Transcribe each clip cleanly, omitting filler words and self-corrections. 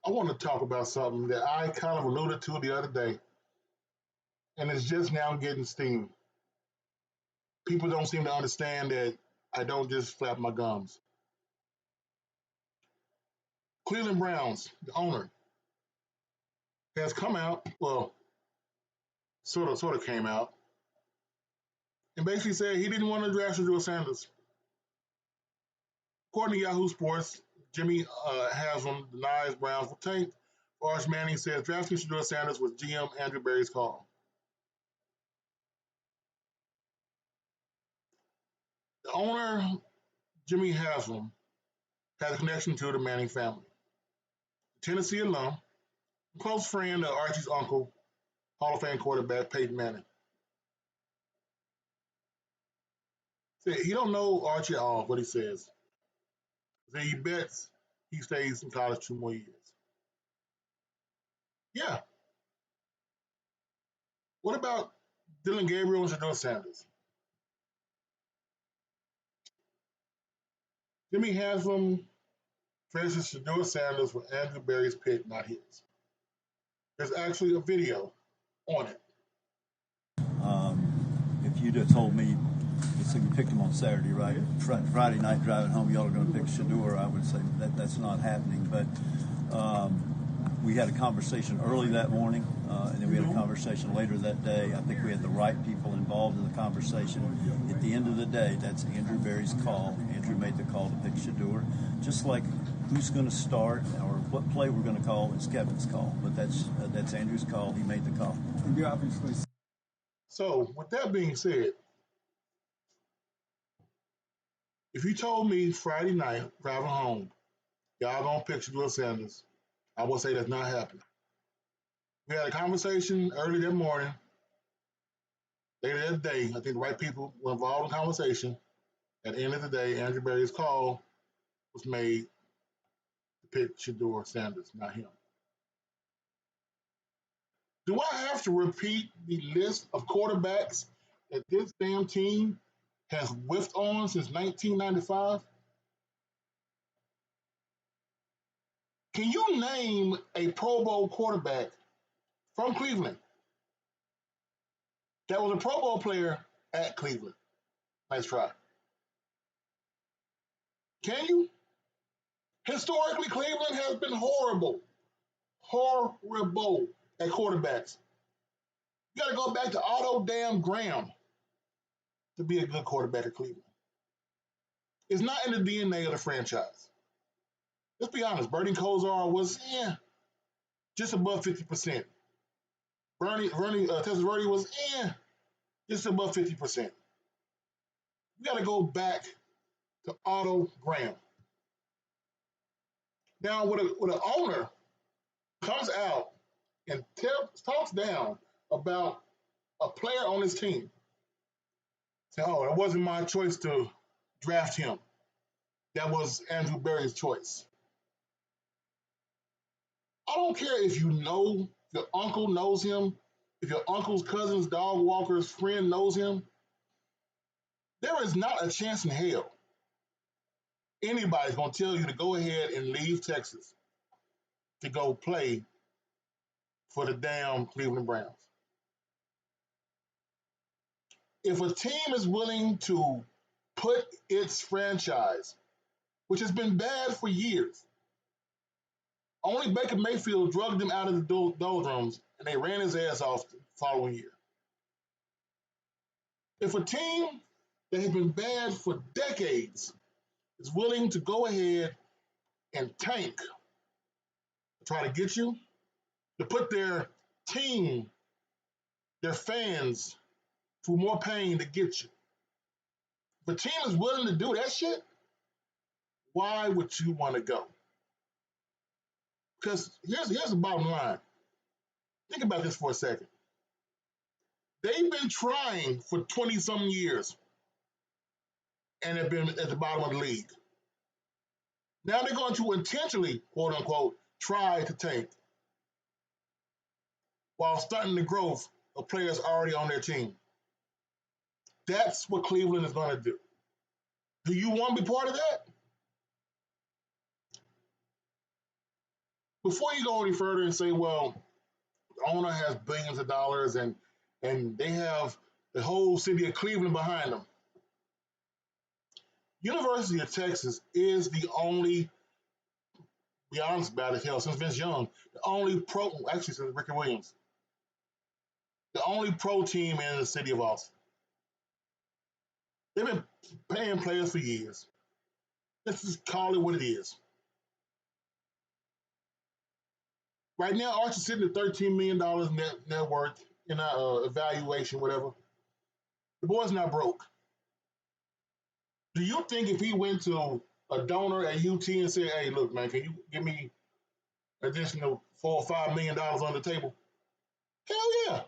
I want to talk about something that I kind of alluded to the other day, and it's just now getting steam. People don't seem to understand that I don't just flap my gums. Cleveland Browns, the owner, has come out, well, sort of came out, and basically said he didn't want to draft Shedeur Sanders. According to Yahoo Sports, Jimmy Haslam denies Browns were tanked. Arch Manning says drafting Shedeur Sanders was GM Andrew Berry's call. The owner, Jimmy Haslam, has a connection to the Manning family. Tennessee alum, close friend of Archie's uncle, Hall of Fame quarterback Peyton Manning. Said he don't know Archie at all, what he says. Said he bets he stays in college 2 more years. Yeah. What about Dylan Gabriel and Shedeur Sanders? Jimmy Haslam traces Shedeur Sanders with Andrew Berry's pick, not his. There's actually a video on it. If you'd have told me, let's say you picked him on Saturday, right? Friday night driving home, y'all are going to pick Shedeur, I would say that's not happening. But we had a conversation early that morning, and then we had a conversation later that day. I think we had the right people involved in the conversation. At the end of the day, that's Andrew Berry's call. Andrew made the call to pick Shedeur. Just like who's going to start or what play we're going to call is Kevin's call. But that's Andrew's call. He made the call. And you obviously. So, with that being said, if you told me Friday night driving home, y'all gonna pick Shedeur Sanders, I would say that's not happening. We had a conversation early that morning. Later that day, I think the right people were involved in the conversation. At the end of the day, Andrew Berry's call was made to pick Shedeur Sanders, not him. Do I have to repeat the list of quarterbacks that this damn team has whiffed on since 1995? Can you name a Pro Bowl quarterback from Cleveland that was a Pro Bowl player at Cleveland? Nice try. Can you? Historically, Cleveland has been horrible at quarterbacks. You got to go back to Otto damn Graham to be a good quarterback at Cleveland. It's not in the DNA of the franchise. Let's be honest. Bernie Kosar was just above 50%. Texas Verdi was just above 50%. You got to go back to Otto Graham. Now, when an owner comes out and talks down about a player on his team, say, "Oh, it wasn't my choice to draft him. That was Andrew Berry's choice." I don't care if you know your uncle knows him, if your uncle's cousin's dog walker's friend knows him. There is not a chance in hell anybody's going to tell you to go ahead and leave Texas to go play for the damn Cleveland Browns. If a team is willing to put its franchise, which has been bad for years, only Baker Mayfield drugged them out of the doldrums and they ran his ass off the following year. If a team that has been bad for decades is willing to go ahead and tank to try to get you, to put their team, their fans, through more pain to get you. If a team is willing to do that shit, why would you want to go? Because here's the bottom line. Think about this for a second. They've been trying for 20-some years and have been at the bottom of the league. Now they're going to intentionally, quote unquote, try to tank while stunting the growth of players already on their team. That's what Cleveland is going to do. Do you want to be part of that? before you go any further and say, well, the owner has billions of dollars and they have the whole city of Cleveland behind them. University of Texas is the only, be honest about it, hell, since Vince Young, the only pro, actually since Ricky Williams, the only pro team in the city of Austin. They've been paying players for years. Let's just call it what it is. Right now, Arch is sitting at $13 million net worth in our evaluation, whatever. The boy's not broke. Do you think if he went to a donor at UT and said, hey, look, man, can you give me additional $4 or $5 million on the table? Hell yeah.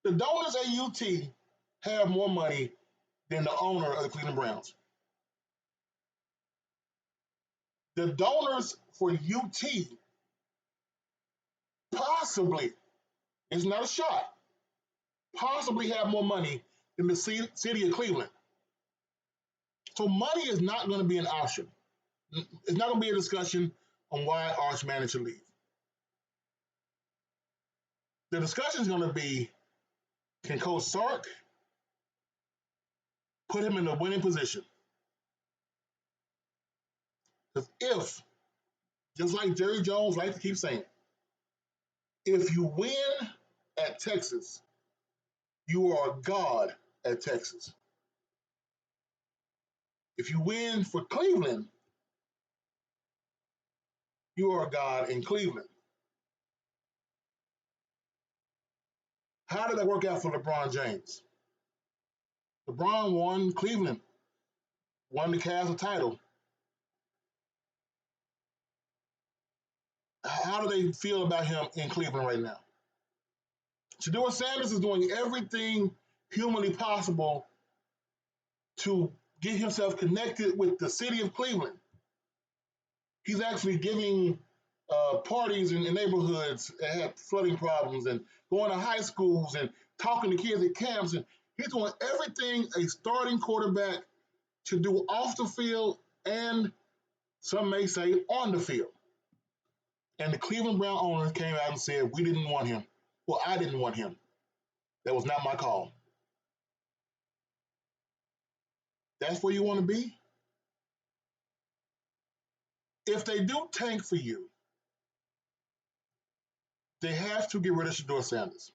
The donors at UT have more money than the owner of the Cleveland Browns. The donors for UT possibly, it's not a shot, possibly have more money than the city of Cleveland. So money is not going to be an option. It's not going to be a discussion on why Arch Manning should leave. The discussion is going to be, can Coach Sark put him in a winning position? Because if, just like Jerry Jones likes to keep saying, if you win at Texas, you are a god at Texas. If you win for Cleveland, you are a god in Cleveland. How did that work out for LeBron James? LeBron won Cleveland, won the Cavs a title. How do they feel about him in Cleveland right now? Shedeur Sanders is doing everything humanly possible to get himself connected with the city of Cleveland. He's actually giving parties in neighborhoods that have flooding problems and going to high schools and talking to kids at camps. And he's doing everything a starting quarterback should do off the field and some may say on the field. And the Cleveland Brown owners came out and said, we didn't want him. Well, I didn't want him. That was not my call. That's where you want to be? If they do tank for you, they have to get rid of Shedeur Sanders.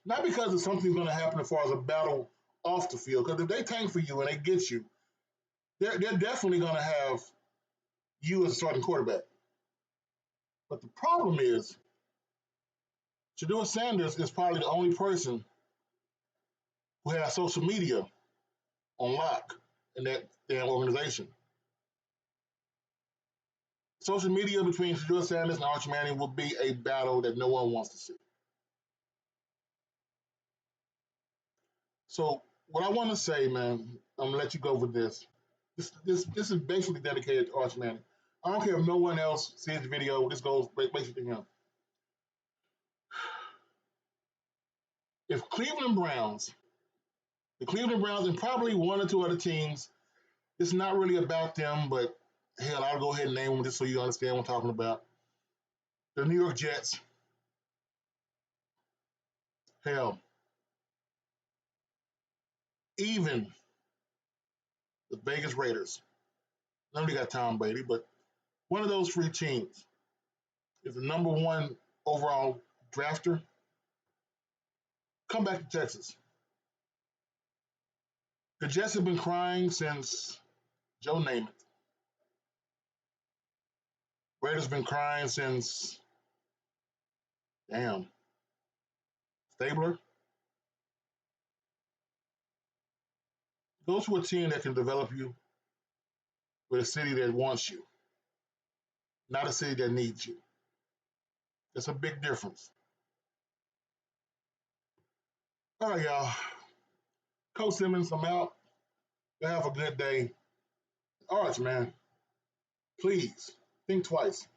Not because of something's going to happen as far as a battle off the field, because if they tank for you and they get you, they're definitely going to have you as a starting quarterback. But the problem is, Shedeur Sanders is probably the only person who has social media on lock in that damn organization. Social media between Shedeur Sanders and Arch Manning will be a battle that no one wants to see. So what I want to say, man, I'm gonna let you go with this. This is basically dedicated to Arch Manning. I don't care if no one else sees the video. This goes basically to him. If the Cleveland Browns, and probably one or two other teams, it's not really about them, but hell, I'll go ahead and name them just so you understand what I'm talking about. The New York Jets, hell, even the Vegas Raiders. None of got Tom Brady, but one of those three teams is the number one overall drafter. Come back to Texas. The Jets have been crying since Joe Namath. Raiders have been crying since, damn, Stabler. Go to a team that can develop you with a city that wants you, not a city that needs you. It's a big difference. All right, y'all. Coach Simmons, I'm out. You have a good day. All right, man. Please think twice.